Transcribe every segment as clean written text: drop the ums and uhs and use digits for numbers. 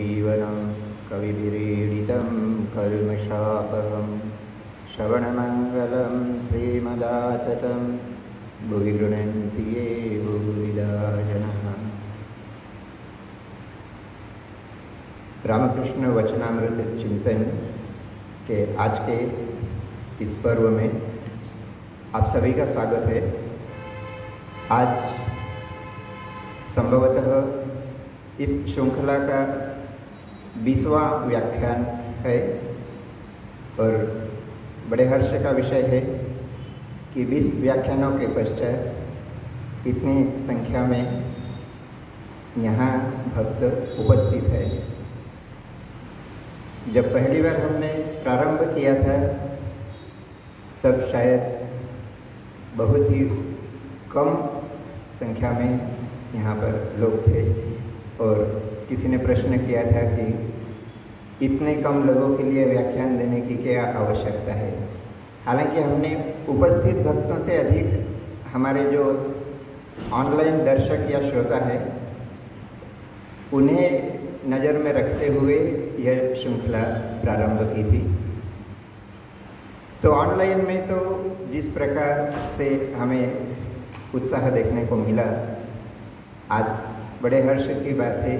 जीवनं कविभिरीडितं कल्मषापहं श्रवणमङ्गलं श्रीमदाततं भुवि गृह्णन्ति ये भूरिदा जनाः। रामकृष्ण वचनामृत चिंतन के आज के इस पर्व में आप सभी का स्वागत है। आज संभवतः इस श्रृंखला का 20वां व्याख्यान है और बड़े हर्ष का विषय है कि 20 व्याख्यानों के पश्चात इतनी संख्या में यहाँ भक्त उपस्थित है। जब पहली बार हमने प्रारंभ किया था तब शायद बहुत ही कम संख्या में यहाँ पर लोग थे और किसी ने प्रश्न किया था कि इतने कम लोगों के लिए व्याख्यान देने की क्या आवश्यकता है। हालांकि हमने उपस्थित भक्तों से अधिक हमारे जो ऑनलाइन दर्शक या श्रोता हैं उन्हें नज़र में रखते हुए यह श्रृंखला प्रारंभ की थी। तो ऑनलाइन में तो जिस प्रकार से हमें उत्साह देखने को मिला, आज बड़े हर्ष की बात है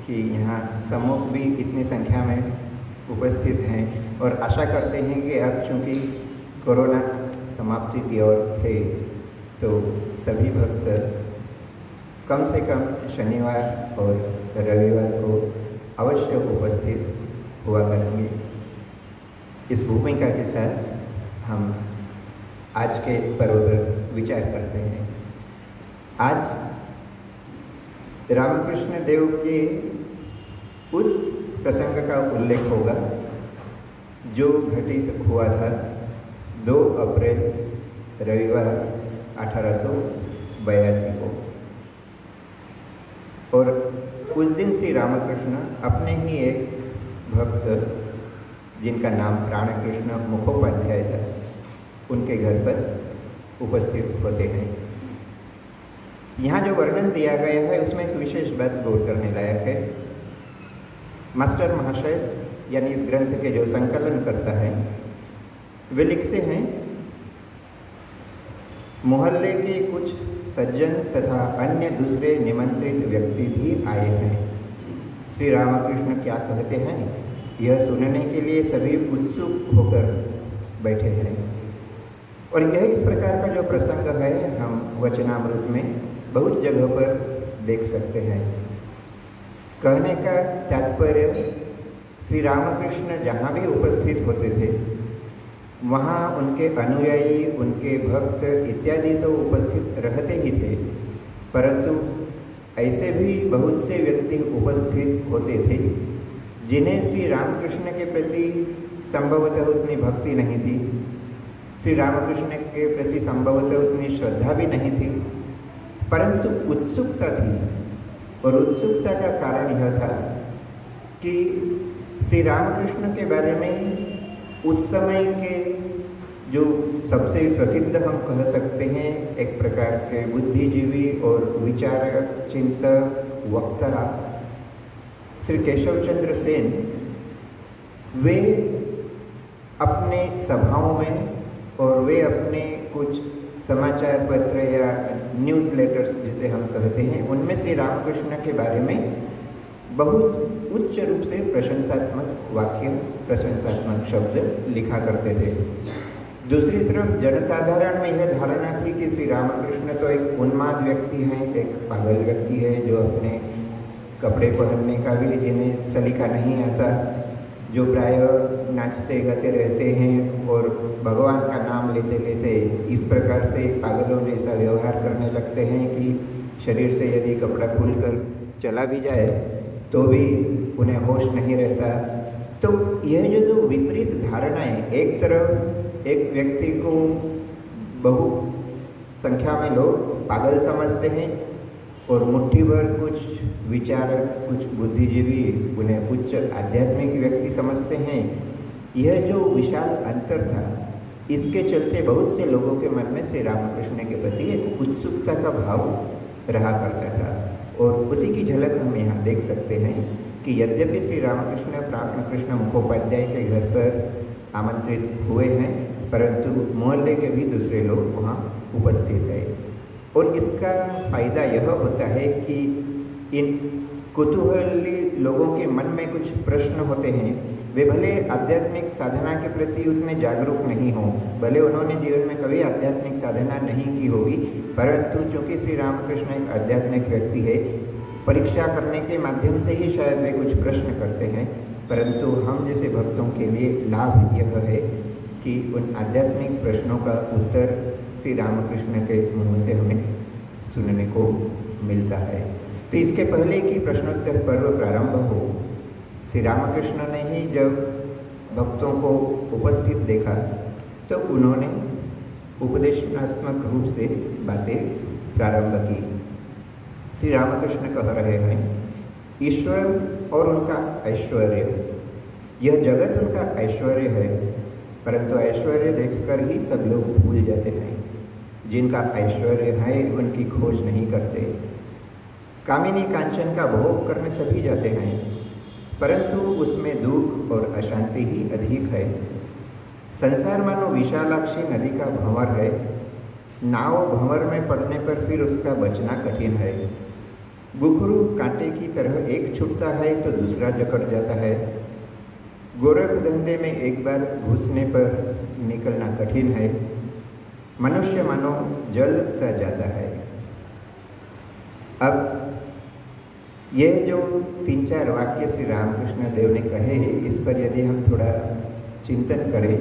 कि यहाँ समूह भी इतनी संख्या में उपस्थित हैं और आशा करते हैं कि अब चूँकि कोरोना समाप्ति की ओर है तो सभी भक्त कम से कम शनिवार और रविवार को अवश्य उपस्थित हुआ करेंगे। इस भूमिका के साथ हम आज के पर्व पर विचार करते हैं। आज रामकृष्ण देव के उस प्रसंग का उल्लेख होगा जो घटित हुआ था 2 अप्रैल रविवार 1882 को। और उस दिन श्री रामकृष्ण अपने ही एक भक्त जिनका नाम प्राणकृष्ण मुखोपाध्याय था उनके घर पर उपस्थित होते हैं। यहाँ जो वर्णन दिया गया है उसमें एक विशेष बात गौर करने लायक है। मास्टर महाशय यानी इस ग्रंथ के जो संकलन करता है वे लिखते हैं, मोहल्ले के कुछ सज्जन तथा अन्य दूसरे निमंत्रित व्यक्ति भी आए हैं। श्री रामकृष्ण क्या कहते हैं यह सुनने के लिए सभी उत्सुक होकर बैठे हैं। और यह इस प्रकार का जो प्रसंग है हम वचनामृत में बहुत जगह पर देख सकते हैं। कहने का तात्पर्य श्री रामकृष्ण जहाँ भी उपस्थित होते थे वहाँ उनके अनुयायी, उनके भक्त इत्यादि तो उपस्थित रहते ही थे, परंतु ऐसे भी बहुत से व्यक्ति उपस्थित होते थे जिन्हें श्री रामकृष्ण के प्रति संभवतः उतनी भक्ति नहीं थी, श्री रामकृष्ण के प्रति संभवतः उतनी श्रद्धा भी नहीं थी, परंतु उत्सुकता थी। और उत्सुकता का कारण यह था कि श्री रामकृष्ण के बारे में उस समय के जो सबसे प्रसिद्ध हम कह सकते हैं एक प्रकार के बुद्धिजीवी और विचारक, चिंतक, वक्ता श्री केशव चंद्र सेन, वे अपने सभाओं में और वे अपने कुछ समाचार पत्र या न्यूज़लेटर्स जिसे हम कहते हैं उनमें श्री रामकृष्ण के बारे में बहुत उच्च रूप से प्रशंसात्मक वाक्य, प्रशंसात्मक शब्द लिखा करते थे। दूसरी तरफ जनसाधारण में यह धारणा थी कि श्री रामकृष्ण तो एक उन्माद व्यक्ति हैं, एक पागल व्यक्ति है जो अपने कपड़े पहनने का भी जिन्हें सलीका नहीं आता, जो प्रायः नाचते गाते रहते हैं और भगवान का नाम लेते लेते इस प्रकार से पागलों जैसा व्यवहार करने लगते हैं कि शरीर से यदि कपड़ा खुलकर चला भी जाए तो भी उन्हें होश नहीं रहता। तो यह जो विपरीत धारणाएं, एक तरफ एक व्यक्ति को बहु संख्या में लोग पागल समझते हैं और मुट्ठी भर कुछ विचारक, कुछ बुद्धिजीवी उन्हें उच्च आध्यात्मिक व्यक्ति समझते हैं। यह जो विशाल अंतर था इसके चलते बहुत से लोगों के मन में श्री रामकृष्ण के प्रति एक उत्सुकता का भाव रहा करता था। और उसी की झलक हम यहाँ देख सकते हैं कि यद्यपि श्री रामकृष्ण प्राण कृष्ण मुखोपाध्याय के घर पर आमंत्रित हुए हैं, परंतु मोहल्ले के भी दूसरे लोग वहाँ उपस्थित हैं। और इसका फ़ायदा यह होता है कि इन कुतूहली लोगों के मन में कुछ प्रश्न होते हैं, वे भले आध्यात्मिक साधना के प्रति उतने जागरूक नहीं हों, भले उन्होंने जीवन में कभी आध्यात्मिक साधना नहीं की होगी, परंतु चूँकि श्री रामकृष्ण एक आध्यात्मिक व्यक्ति है, परीक्षा करने के माध्यम से ही शायद वे कुछ प्रश्न करते हैं। परंतु हम जैसे भक्तों के लिए लाभ यह है कि उन आध्यात्मिक प्रश्नों का उत्तर श्री रामकृष्ण के मुँह से हमें सुनने को मिलता है। तो इसके पहले कि प्रश्नोत्तर पर्व प्रारंभ हो, श्री रामकृष्ण ने ही जब भक्तों को उपस्थित देखा तो उन्होंने उपदेशात्मक रूप से बातें प्रारंभ की। श्री रामकृष्ण कह रहे हैं, ईश्वर और उनका ऐश्वर्य, यह जगत उनका ऐश्वर्य है, परंतु ऐश्वर्य देखकर ही सब लोग भूल जाते हैं। जिनका ऐश्वर्य है उनकी खोज नहीं करते। कामिनी कांचन का भोग करने सभी जाते हैं, परंतु उसमें दुख और अशांति ही अधिक है। संसार मानो विशालाक्षी नदी का भंवर है, नाव भंवर में पड़ने पर फिर उसका बचना कठिन है। घुघरू कांटे की तरह एक छूटता है तो दूसरा जकड़ जाता है। गोरख धंधे में एक बार घुसने पर निकलना कठिन है। मनुष्य मानो जल सा जाता है। अब यह जो 3-4 वाक्य श्री रामकृष्ण देव ने कहे, इस पर यदि हम थोड़ा चिंतन करें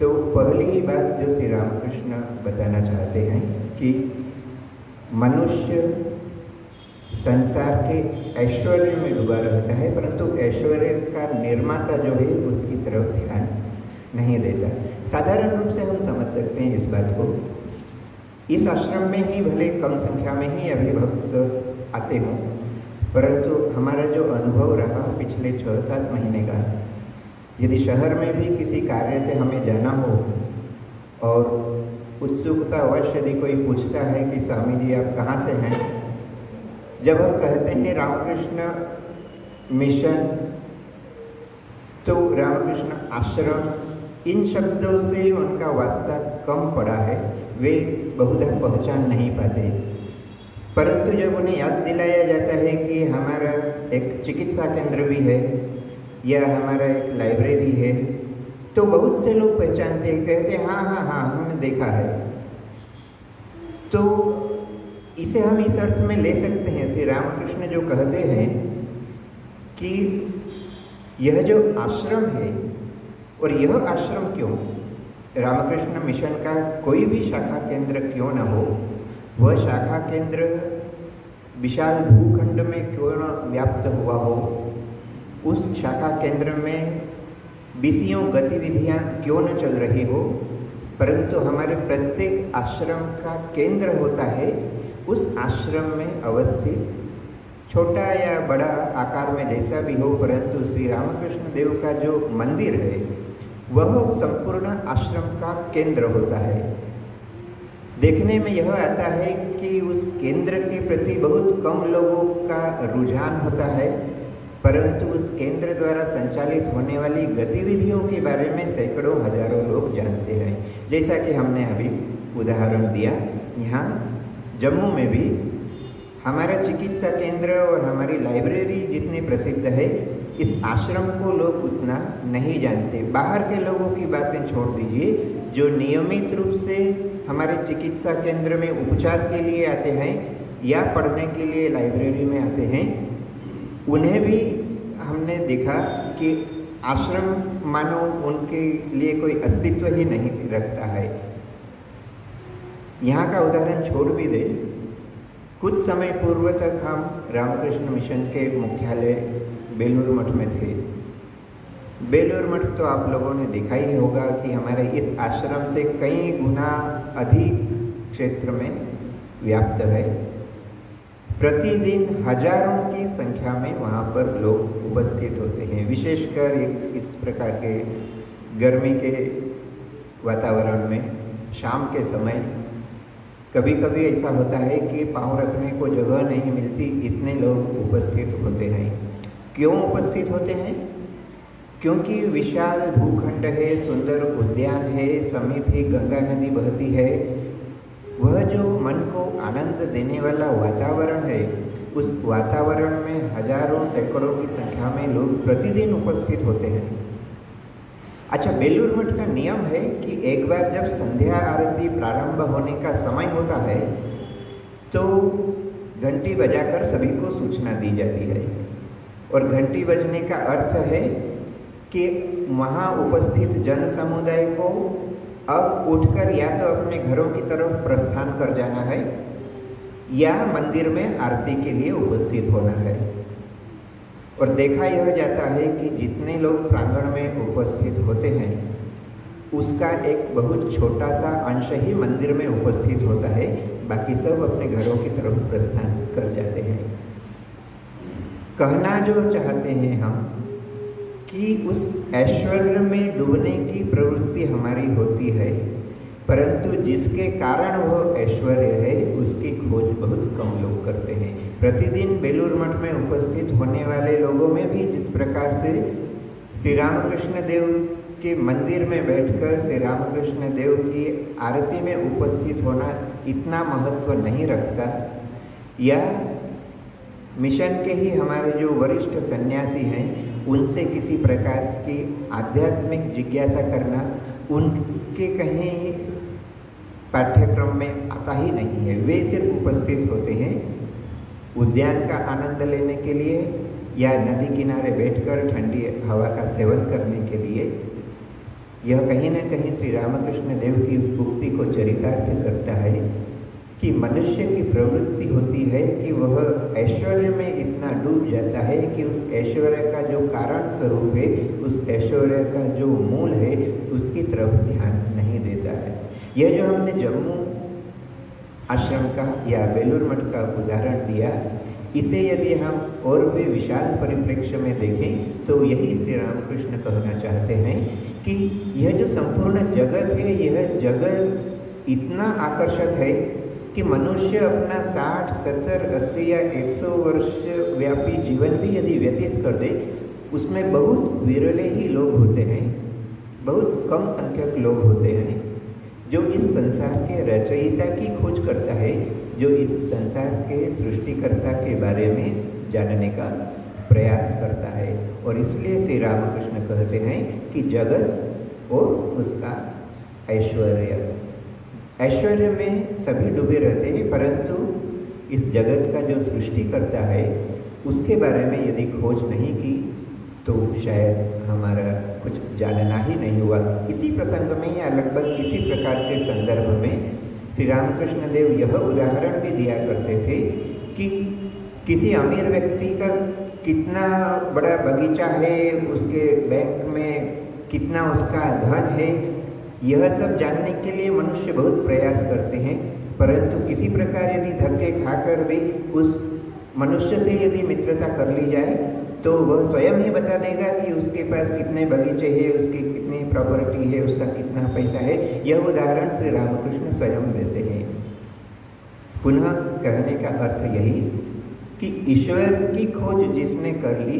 तो पहली ही बात जो श्री रामकृष्ण बताना चाहते हैं कि मनुष्य संसार के ऐश्वर्य में डूबा रहता है, परंतु ऐश्वर्य का निर्माता जो है उसकी तरफ ध्यान नहीं देता। साधारण रूप से हम समझ सकते हैं इस बात को। इस आश्रम में ही भले कम संख्या में ही अभी भक्त आते हों, परंतु हमारा जो अनुभव रहा पिछले 6-7 महीने का, यदि शहर में भी किसी कार्य से हमें जाना हो और उत्सुकतावश यदि कोई पूछता है कि स्वामी जी आप कहाँ से हैं, जब हम कहते हैं रामकृष्ण मिशन तो रामकृष्ण आश्रम, इन शब्दों से उनका वास्ता कम पड़ा है, वे बहुधा पहचान नहीं पाते। परंतु जब उन्हें याद दिलाया जाता है कि हमारा एक चिकित्सा केंद्र भी है या हमारा एक लाइब्रेरी है, तो बहुत से लोग पहचानते हैं, कहते हैं हाँ हाँ हाँ हमने देखा है। तो इसे हम इस अर्थ में ले सकते हैं, श्री रामकृष्ण जो कहते हैं कि यह जो आश्रम है, और यह आश्रम क्यों, रामकृष्ण मिशन का कोई भी शाखा केंद्र क्यों न हो, वह शाखा केंद्र विशाल भूखंड में क्यों न व्याप्त हुआ हो, उस शाखा केंद्र में बीसियों गतिविधियां क्यों न चल रही हो, परंतु हमारे प्रत्येक आश्रम का केंद्र होता है उस आश्रम में अवस्थित, छोटा या बड़ा आकार में जैसा भी हो, परंतु श्री रामकृष्ण देव का जो मंदिर है वह संपूर्ण आश्रम का केंद्र होता है। देखने में यह आता है कि उस केंद्र के प्रति बहुत कम लोगों का रुझान होता है, परंतु उस केंद्र द्वारा संचालित होने वाली गतिविधियों के बारे में सैकड़ों हजारों लोग जानते हैं। जैसा कि हमने अभी उदाहरण दिया, यहाँ जम्मू में भी हमारा चिकित्सा केंद्र और हमारी लाइब्रेरी जितनी प्रसिद्ध है, इस आश्रम को लोग उतना नहीं जानते। बाहर के लोगों की बातें छोड़ दीजिए, जो नियमित रूप से हमारे चिकित्सा केंद्र में उपचार के लिए आते हैं या पढ़ने के लिए लाइब्रेरी में आते हैं, उन्हें भी हमने देखा कि आश्रम मानो उनके लिए कोई अस्तित्व ही नहीं रखता है। यहाँ का उदाहरण छोड़ भी दें, कुछ समय पूर्व तक हम रामकृष्ण मिशन के मुख्यालय बेलूर मठ में थे। बेलूर मठ तो आप लोगों ने देखा ही होगा कि हमारे इस आश्रम से कई गुना अधिक क्षेत्र में व्याप्त है। प्रतिदिन हजारों की संख्या में वहाँ पर लोग उपस्थित होते हैं, विशेषकर इस प्रकार के गर्मी के वातावरण में शाम के समय कभी कभी ऐसा होता है कि पाँव रखने को जगह नहीं मिलती, इतने लोग उपस्थित होते हैं। क्यों उपस्थित होते हैं? क्योंकि विशाल भूखंड है, सुंदर उद्यान है, समीप ही गंगा नदी बहती है। वह जो मन को आनंद देने वाला वातावरण है, उस वातावरण में हजारों सैकड़ों की संख्या में लोग प्रतिदिन उपस्थित होते हैं। अच्छा, बेलूर मठ का नियम है कि एक बार जब संध्या आरती प्रारंभ होने का समय होता है तो घंटी बजाकर सभी को सूचना दी जाती है। और घंटी बजने का अर्थ है कि वहाँ उपस्थित जन समुदाय को अब उठकर या तो अपने घरों की तरफ प्रस्थान कर जाना है या मंदिर में आरती के लिए उपस्थित होना है। और देखा यह जाता है कि जितने लोग प्रांगण में उपस्थित होते हैं उसका एक बहुत छोटा सा अंश ही मंदिर में उपस्थित होता है, बाकी सब अपने घरों की तरफ प्रस्थान कर जाते हैं। कहना जो चाहते हैं हम कि उस ऐश्वर्य में डूबने की प्रवृत्ति हमारी होती है, परंतु जिसके कारण वह ऐश्वर्य है उसकी खोज बहुत कम लोग करते हैं। प्रतिदिन बेलूर मठ में उपस्थित होने वाले लोगों में भी जिस प्रकार से श्री रामकृष्ण देव के मंदिर में बैठकर श्री रामकृष्ण देव की आरती में उपस्थित होना इतना महत्व नहीं रखता, या मिशन के ही हमारे जो वरिष्ठ सन्यासी हैं उनसे किसी प्रकार की आध्यात्मिक जिज्ञासा करना उनके कहीं पाठ्यक्रम में आता ही नहीं है। वे सिर्फ उपस्थित होते हैं उद्यान का आनंद लेने के लिए या नदी किनारे बैठकर ठंडी हवा का सेवन करने के लिए। यह कहीं न कहीं श्री रामकृष्ण देव की उस उक्ति को चरितार्थ करता है कि मनुष्य की प्रवृत्ति होती है कि वह ऐश्वर्य में इतना डूब जाता है कि उस ऐश्वर्य का जो कारण स्वरूप है, उस ऐश्वर्य का जो मूल है, उसकी तरफ ध्यान नहीं देता है। यह जो हमने जम्मू आश्रम का या बेलूर मठ का उदाहरण दिया, इसे यदि हम और भी विशाल परिप्रेक्ष्य में देखें तो यही श्री रामकृष्ण कहना चाहते हैं कि यह जो संपूर्ण जगत है, यह जगत इतना आकर्षक है कि मनुष्य अपना 60, 70, 80 या 100 वर्ष व्यापी जीवन भी यदि व्यतीत कर दे, उसमें बहुत विरले ही लोग होते हैं, बहुत कम संख्यक लोग होते हैं जो इस संसार के रचयिता की खोज करता है, जो इस संसार के सृष्टिकर्ता के बारे में जानने का प्रयास करता है। और इसलिए श्री रामकृष्ण कहते हैं कि जगत और उसका ऐश्वर्य में सभी डूबे रहते हैं, परंतु इस जगत का जो सृष्टि करता है उसके बारे में यदि खोज नहीं की तो शायद हमारा कुछ जानना ही नहीं हुआ। इसी प्रसंग में या लगभग इसी प्रकार के संदर्भ में श्री रामकृष्ण देव यह उदाहरण भी दिया करते थे कि किसी अमीर व्यक्ति का कितना बड़ा बगीचा है, उसके बैंक में कितना उसका धन है, यह सब जानने के लिए मनुष्य बहुत प्रयास करते हैं, परंतु किसी प्रकार यदि धक्के खाकर भी उस मनुष्य से यदि मित्रता कर ली जाए तो वह स्वयं ही बता देगा कि उसके पास कितने बगीचे हैं, उसकी कितनी प्रॉपर्टी है, उसका कितना पैसा है। यह उदाहरण श्री रामकृष्ण स्वयं देते हैं। पुनः कहने का अर्थ यही कि ईश्वर की खोज जिसने कर ली,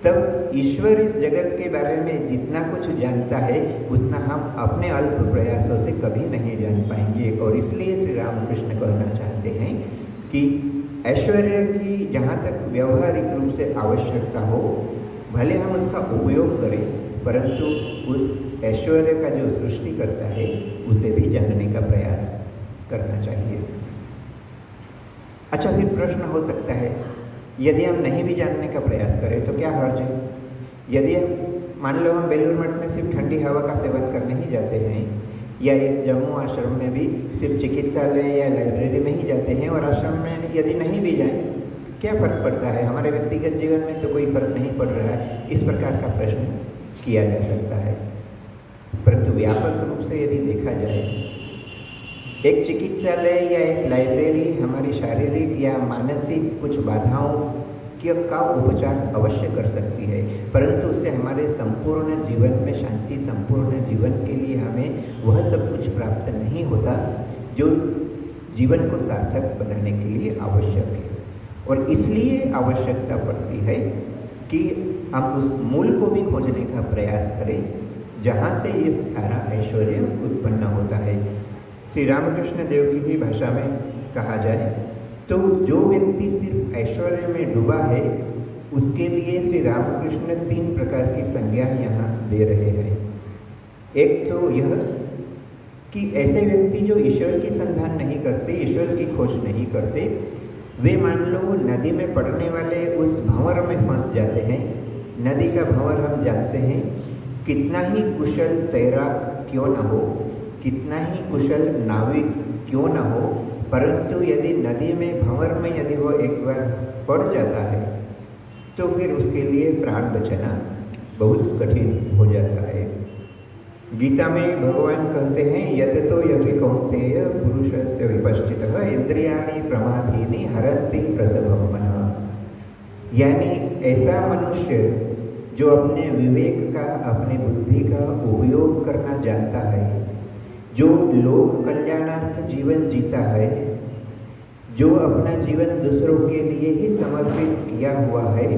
तब ईश्वर इस जगत के बारे में जितना कुछ जानता है उतना हम अपने अल्प प्रयासों से कभी नहीं जान पाएंगे। और इसलिए श्री रामकृष्ण कहना चाहते हैं कि ऐश्वर्य की जहाँ तक व्यवहारिक रूप से आवश्यकता हो, भले हम उसका उपयोग करें, परंतु उस ऐश्वर्य का जो सृष्टि करता है उसे भी जानने का प्रयास करना चाहिए। अच्छा, फिर प्रश्न हो सकता है, यदि हम नहीं भी जानने का प्रयास करें तो क्या हर्ज है? यदि हम मान लो हम बेलूर मठ में सिर्फ ठंडी हवा का सेवन करने ही जाते हैं, या इस जम्मू आश्रम में भी सिर्फ चिकित्सालय या लाइब्रेरी में ही जाते हैं और आश्रम में यदि नहीं भी जाएं, क्या फ़र्क पड़ता है? हमारे व्यक्तिगत जीवन में तो कोई फर्क नहीं पड़ रहा है। इस प्रकार का प्रश्न किया जा सकता है। परंतु व्यापक रूप से यदि देखा जाए, एक चिकित्सालय या एक लाइब्रेरी हमारी शारीरिक या मानसिक कुछ बाधाओं का उपचार अवश्य कर सकती है, परंतु उससे हमारे संपूर्ण जीवन में शांति, संपूर्ण जीवन के लिए हमें वह सब कुछ प्राप्त नहीं होता जो जीवन को सार्थक बनाने के लिए आवश्यक है। और इसलिए आवश्यकता पड़ती है कि हम उस मूल को भी खोजने का प्रयास करें जहाँ से ये सारा ऐश्वर्य उत्पन्न होता है। श्री रामकृष्ण देव की ही भाषा में कहा जाए तो जो व्यक्ति सिर्फ ऐश्वर्य में डूबा है उसके लिए श्री रामकृष्ण 3 प्रकार की संज्ञा यहाँ दे रहे हैं। एक तो यह कि ऐसे व्यक्ति जो ईश्वर की संधान नहीं करते, ईश्वर की खोज नहीं करते, वे मान लो नदी में पड़ने वाले उस भंवर में फंस जाते हैं। नदी का भंवर हम जानते हैं, कितना ही कुशल तैराक क्यों न हो, कितना ही कुशल नाविक क्यों न हो, परंतु यदि नदी में भंवर में यदि वो एक बार पड़ जाता है तो फिर उसके लिए प्राण बचाना बहुत कठिन हो जाता है। गीता में भगवान कहते हैं यत तो यदि कौन्तेय पुरुषस्य विपश्चितः इंद्रियाणि प्रमाथीनि हरन्ति प्रसभं मनः। यानी ऐसा मनुष्य जो अपने विवेक का, अपनी बुद्धि का उपयोग करना जानता है, जो लोक कल्याणार्थ जीवन जीता है, जो अपना जीवन दूसरों के लिए ही समर्पित किया हुआ है,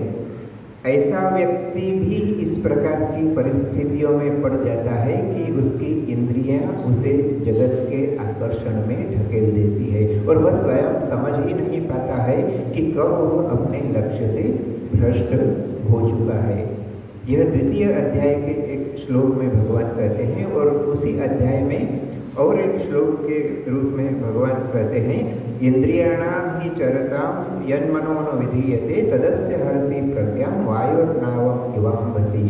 ऐसा व्यक्ति भी इस प्रकार की परिस्थितियों में पड़ जाता है कि उसकी इंद्रियां उसे जगत के आकर्षण में ढकेल देती है और वह स्वयं समझ ही नहीं पाता है कि कब वह अपने लक्ष्य से भ्रष्ट हो चुका है। यह 2 अध्याय के एक श्लोक में भगवान कहते हैं और उसी अध्याय में और एक श्लोक के रूप में भगवान कहते हैं इंद्रियाणाम ही चरताम यन्मनो न विधीयते तदस्य हरति प्रज्ञां वायुर्नावम युवाम्बसी।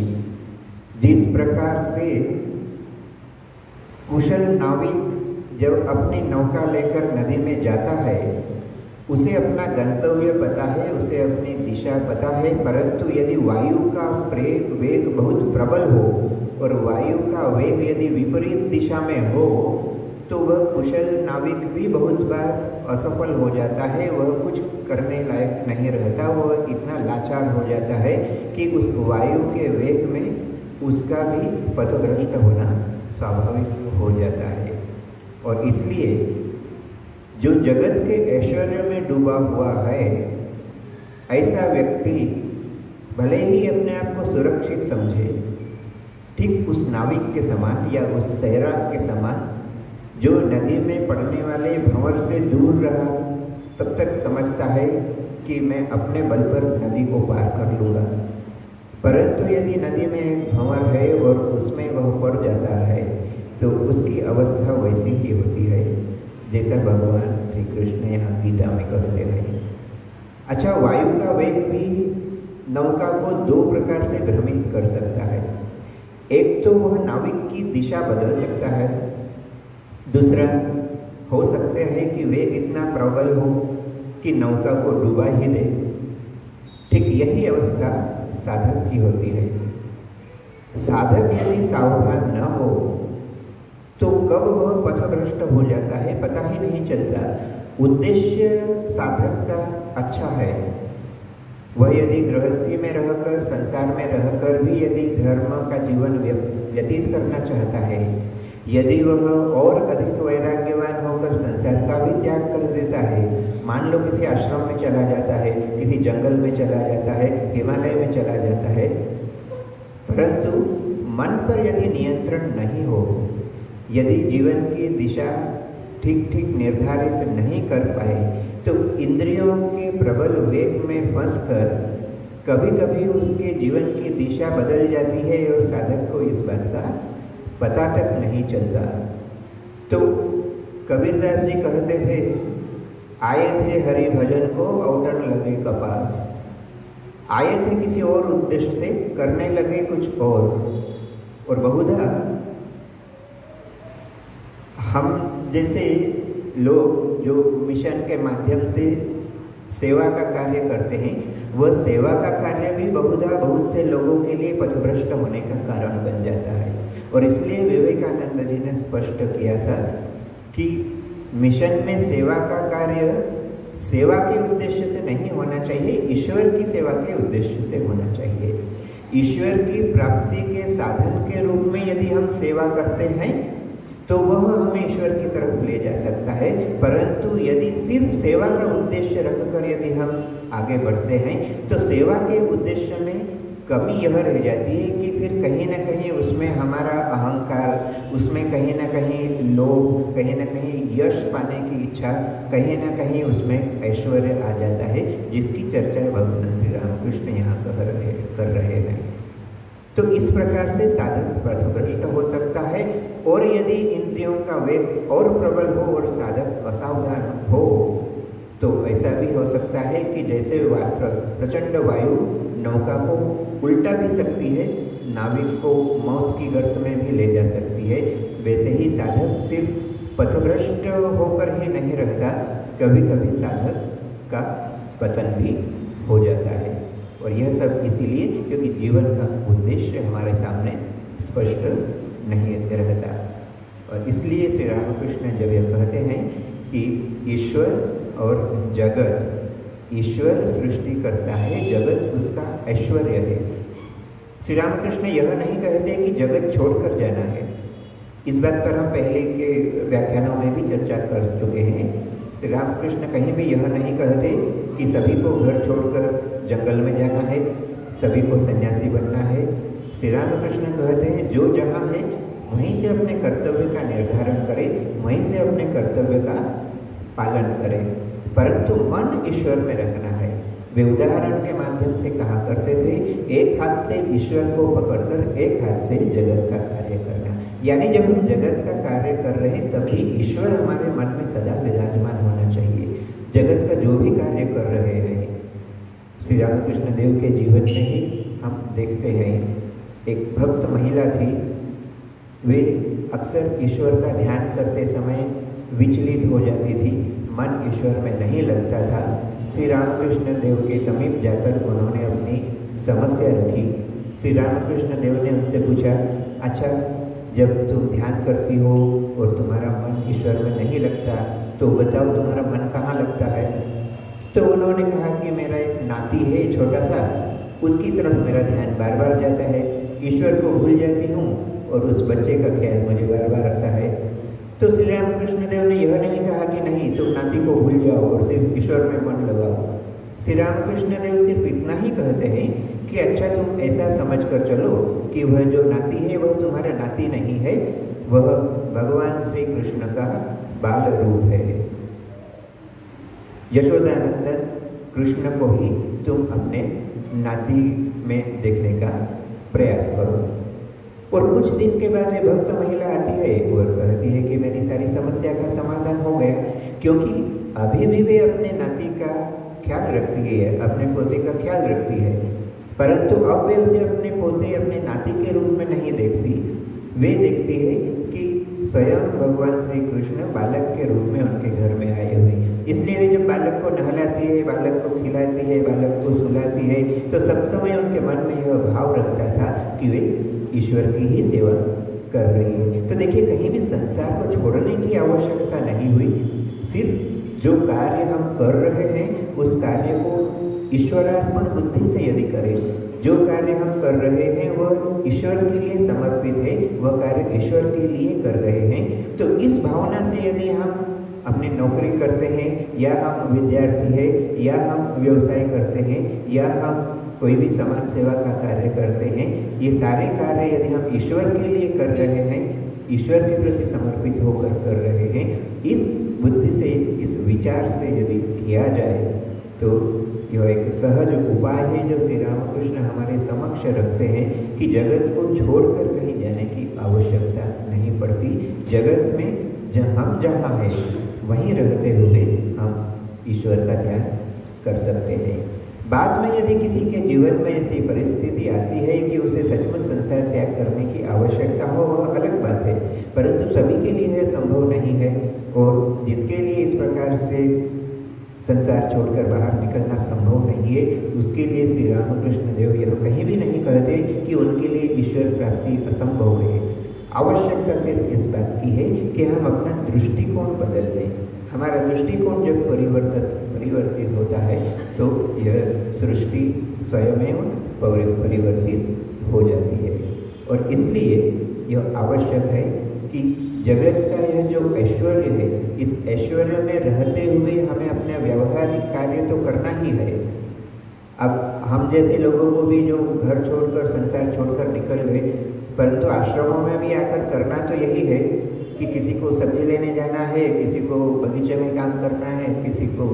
जिस प्रकार से कुशल नाविक जब अपनी नौका लेकर नदी में जाता है, उसे अपना गंतव्य पता है, उसे अपनी दिशा पता है, परंतु यदि वायु का वेग बहुत प्रबल हो और वायु का वेग यदि विपरीत दिशा में हो तो वह कुशल नाविक भी बहुत बार असफल हो जाता है, वह कुछ करने लायक नहीं रहता, वह इतना लाचार हो जाता है कि उस वायु के वेग में उसका भी पथभ्रष्ट होना स्वाभाविक हो जाता है। और इसलिए जो जगत के ऐश्वर्य में डूबा हुआ है, ऐसा व्यक्ति भले ही अपने आप को सुरक्षित समझे, ठीक उस नाविक के समान या उस तैराक के समान जो नदी में पड़ने वाले भंवर से दूर रहा, तब तक समझता है कि मैं अपने बल पर नदी को पार कर लूँगा। परंतु यदि नदी में एक भंवर है और उसमें वह पड़ जाता है तो उसकी अवस्था वैसी ही होती है जैसा भगवान श्री कृष्ण यहाँ गीता में कहते हैं। अच्छा, वायु का वेग भी नौका को 2 प्रकार से भ्रमित कर सकता है। एक तो वह नाविक की दिशा बदल सकता है, दूसरा हो सकता है कि वेग इतना प्रबल हो कि नौका को डुबा ही दे। ठीक यही अवस्था साधक की होती है। साधक यदि सावधान न हो तो कब वह पथभ्रष्ट हो जाता है पता ही नहीं चलता। उद्देश्य साधक का अच्छा है, वह यदि गृहस्थी में रहकर, संसार में रहकर भी यदि धर्म का जीवन व्यतीत करना चाहता है, यदि वह और अधिक वैराग्यवान होकर संसार का भी त्याग कर देता है, मान लो किसी आश्रम में चला जाता है, किसी जंगल में चला जाता है, हिमालय में चला जाता है, परंतु मन पर यदि नियंत्रण नहीं हो, यदि जीवन की दिशा ठीक ठीक निर्धारित नहीं कर पाए तो इंद्रियों के प्रबल वेग में फंसकर कभी कभी उसके जीवन की दिशा बदल जाती है और साधक को इस बात का पता तक नहीं चलता। तो कबीरदास जी कहते थे, आए थे हरि भजन को औटन लगे कपास। आए थे किसी और उद्देश्य से, करने लगे कुछ और बहुधा हम जैसे लोग जो मिशन के माध्यम से सेवा का कार्य करते हैं, वह सेवा का कार्य भी बहुधा बहुत से लोगों के लिए पथभ्रष्ट होने का कारण बन जाता है। और इसलिए विवेकानंद जी ने स्पष्ट किया था कि मिशन में सेवा का कार्य सेवा के उद्देश्य से नहीं होना चाहिए, ईश्वर की सेवा के उद्देश्य से होना चाहिए। ईश्वर की प्राप्ति के साधन के रूप में यदि हम सेवा करते हैं तो वह हमें ईश्वर की तरफ ले जा सकता है, परंतु यदि सिर्फ सेवा का उद्देश्य रखकर यदि हम आगे बढ़ते हैं तो सेवा के उद्देश्य में कमी यह रह जाती है कि फिर कहीं ना कहीं उसमें हमारा अहंकार, उसमें कहीं ना कहीं लोभ, कहीं ना कहीं यश पाने की इच्छा, कहीं ना कहीं उसमें ऐश्वर्य आ जाता है, जिसकी चर्चा भगवान श्री रामकृष्ण यहाँ कर रहे हैं। तो इस प्रकार से साधक पथभ्रष्ट हो सकता है, और यदि इंद्रियों का वेग और प्रबल हो और साधक असावधान हो तो ऐसा भी हो सकता है कि जैसे प्रचंड वायु नौका को उल्टा भी सकती है, नाविक को मौत की गर्त में भी ले जा सकती है, वैसे ही साधक सिर्फ पथभ्रष्ट होकर ही नहीं रहता, कभी कभी साधक का पतन भी हो जाता है। और यह सब इसीलिए क्योंकि जीवन का उद्देश्य हमारे सामने स्पष्ट नहीं रहता। और इसलिए श्री रामकृष्ण जब यह कहते हैं कि ईश्वर और जगत, ईश्वर सृष्टि करता है, जगत उसका ऐश्वर्य है। श्री रामकृष्ण यह नहीं कहते कि जगत छोड़कर जाना है। इस बात पर हम पहले के व्याख्यानों में भी चर्चा कर चुके हैं। श्री रामकृष्ण कहीं भी यह नहीं कहते कि सभी को घर छोड़कर जंगल में जाना है, सभी को सन्यासी बनना है। श्री रामकृष्ण कहते हैं जो जहाँ है वहीं से अपने कर्तव्य का निर्धारण करे, वहीं से अपने कर्तव्य का पालन करें, परंतु मन ईश्वर में रखना है। वे उदाहरण के माध्यम से कहा करते थे, एक हाथ से ईश्वर को पकड़कर एक हाथ से जगत का कार्य करना। यानी जब हम जगत का कार्य कर रहे हैं तभी ईश्वर हमारे मन में सदा विराजमान होना चाहिए। जगत का जो भी कार्य कर रहे हैं, श्री रामकृष्ण देव के जीवन में ही हम देखते हैं, एक भक्त महिला थी, वे अक्सर ईश्वर का ध्यान करते समय विचलित हो जाती थी, मन ईश्वर में नहीं लगता था। श्री रामकृष्ण देव के समीप जाकर उन्होंने अपनी समस्या रखी। श्री रामकृष्ण देव ने उनसे पूछा, अच्छा जब तुम ध्यान करती हो और तुम्हारा मन ईश्वर में नहीं लगता तो बताओ तुम्हारा मन कहाँ लगता है? तो उन्होंने कहा कि मेरा एक नाती है छोटा सा, उसकी तरफ मेरा ध्यान बार बार जाता है, ईश्वर को भूल जाती हूँ और उस बच्चे का ख्याल मुझे बार बार आता है। तो श्री रामकृष्ण देव ने यह नहीं कहा कि नहीं तुम नाती को भूल जाओ और सिर्फ ईश्वर में मन लगाओ। श्री रामकृष्ण देव सिर्फ इतना ही कहते हैं कि अच्छा तुम ऐसा समझ कर चलो कि वह जो नाती है वह तुम्हारा नाती नहीं है, वह भगवान श्री कृष्ण का बाल रूप है। यशोदानंदन कृष्ण को ही तुम अपने नाती में देखने का प्रयास करो। और कुछ दिन के बाद ये भक्त महिला आती है और कहती है कि मेरी सारी समस्या का समाधान हो गया, क्योंकि अभी भी वे अपने नाती का ख्याल रखती है, अपने पोते का ख्याल रखती है, परंतु अब वे उसे अपने पोते, अपने नाती के रूप में नहीं देखती। वे देखती है कि स्वयं भगवान श्री कृष्ण बालक के रूप में उनके घर में आए हुए। इसलिए वे जब बालक को नहलाती है, बालक को खिलाती है, बालक को सुलाती है, तो सब समय उनके मन में यह भाव रहता था कि वे ईश्वर की ही सेवा कर रही है। तो देखिए कहीं भी संसार को छोड़ने की आवश्यकता नहीं हुई, सिर्फ जो कार्य हम कर रहे हैं उस कार्य को ईश्वरार्पण बुद्धि से यदि करें, जो कार्य हम कर रहे हैं वह ईश्वर के लिए समर्पित है, वह कार्य ईश्वर के लिए कर रहे हैं, तो इस भावना से यदि हम अपनी नौकरी करते हैं, या हम विद्यार्थी हैं, या हम व्यवसाय करते हैं, या हम कोई भी समाज सेवा का कार्य करते हैं, ये सारे कार्य यदि हम ईश्वर के लिए कर रहे हैं, ईश्वर के प्रति समर्पित होकर कर रहे हैं, इस बुद्धि से, इस विचार से यदि किया जाए तो यह एक सहज उपाय है जो श्री रामकृष्ण हमारे समक्ष रखते हैं कि जगत को छोड़कर कहीं जाने की आवश्यकता नहीं पड़ती। जगत में हम जहाँ हैं वहीं रहते हुए हम ईश्वर का ध्यान कर सकते हैं। बाद में यदि किसी के जीवन में ऐसी परिस्थिति आती है कि उसे सचमुच संसार त्याग करने की आवश्यकता हो, वह अलग बात है, परंतु सभी के लिए यह संभव नहीं है। और जिसके लिए इस प्रकार से संसार छोड़कर बाहर निकलना संभव नहीं है, उसके लिए श्री रामकृष्ण देव यह कहीं भी नहीं कहते कि उनके लिए ईश्वर प्राप्ति असंभव है। आवश्यकता सिर्फ इस बात की है कि हम अपना दृष्टिकोण बदल लें। हमारा दृष्टिकोण जब परिवर्तित होता है तो यह सृष्टि स्वयं परिवर्तित हो जाती है। और इसलिए यह आवश्यक है कि जगत का यह जो ऐश्वर्य है, इस ऐश्वर्य में रहते हुए हमें अपने व्यावहारिक कार्य तो करना ही है, अब हम जैसे लोगों को भी जो घर छोड़कर संसार छोड़कर निकल गए, परंतु आश्रमों में भी आकर करना तो यही है कि किसी को सब्जी लेने जाना है, किसी को बगीचे में काम करना है, किसी को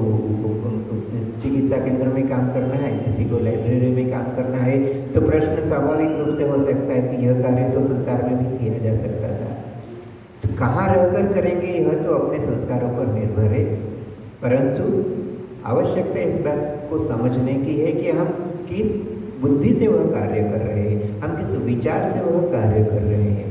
चिकित्सा केंद्र में काम करना है, किसी को लाइब्रेरी में काम करना है। तो प्रश्न स्वाभाविक रूप से हो सकता है कि यह कार्य तो संसार में भी किया जा सकता था, तो कहाँ रहकर करेंगे, यह तो अपने संस्कारों पर निर्भर है। परंतु आवश्यकता इस बात को समझने की है कि हम किस बुद्धि से वह कार्य कर रहे हैं, हम किस विचार से वह कार्य कर रहे हैं।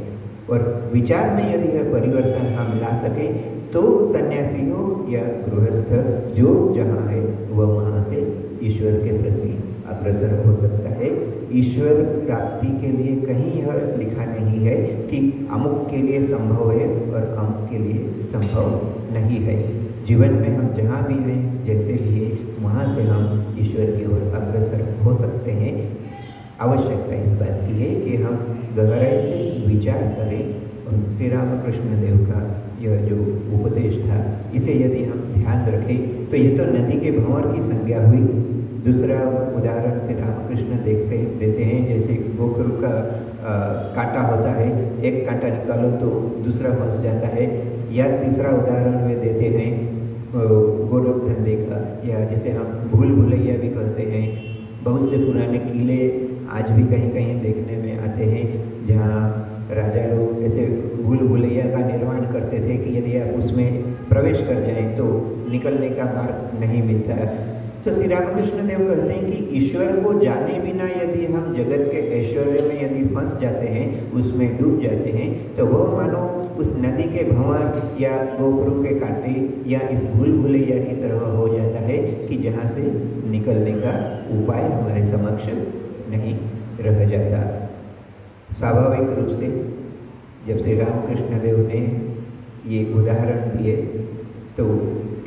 और विचार में यदि यह परिवर्तन हम ला सकें तो सन्यासी हो या गृहस्थ, जो जहाँ है वह वहाँ से ईश्वर के प्रति अग्रसर हो सकता है। ईश्वर प्राप्ति के लिए कहीं यह लिखा नहीं है कि अमुक के लिए संभव है और अमुक के लिए संभव नहीं है। जीवन में हम जहाँ भी हैं, जैसे भी है, वहाँ से हम ईश्वर की ओर अग्रसर हो सकते हैं। आवश्यकता इस बात की है कि हम गहराई से विचार करें और श्री रामकृष्ण देव का यह जो उपदेश था, इसे यदि हम ध्यान रखें तो ये तो नदी के भंवर की संज्ञा हुई। दूसरा उदाहरण श्री रामकृष्ण देते हैं, जैसे गोखरू का कांटा होता है, एक कांटा निकालो तो दूसरा फंस जाता है। या तीसरा उदाहरण वे देते हैं गोलोक धंधे का, या जिसे हम भूल भुलैया भी कहते हैं। बहुत से पुराने किले आज भी कहीं कहीं देखने में आते हैं, जहाँ राजा लोग ऐसे भूल भुलैया का निर्माण करते थे कि यदि आप उसमें प्रवेश कर जाएं तो निकलने का मार्ग नहीं मिलता। तो श्री रामकृष्ण देव कहते हैं कि ईश्वर को जाने बिना यदि हम जगत के ऐश्वर्य में यदि फंस जाते हैं, उसमें डूब जाते हैं, तो वह मानो उस नदी के भंवर या गोखरू के कांटे या इस भूल भुलैया की तरह हो जाता है कि जहाँ से निकलने का उपाय हमारे समक्ष नहीं रह जाता। स्वाभाविक रूप से जब श्री रामकृष्ण देव ने ये उदाहरण दिए तो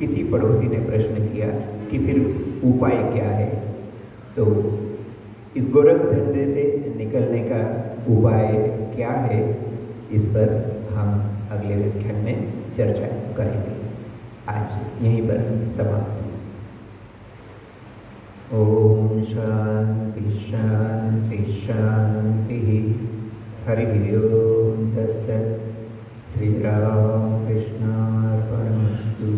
किसी पड़ोसी ने प्रश्न किया कि फिर उपाय क्या है। तो इस गोरख धंधे से निकलने का उपाय क्या है, इस पर हम अगले व्याख्यान में चर्चा करेंगे। आज यहीं पर समाप्त। ओम शांति शांति शांति। हरि ओम तत्सत्। श्री राम कृष्णार्पणमस्तु।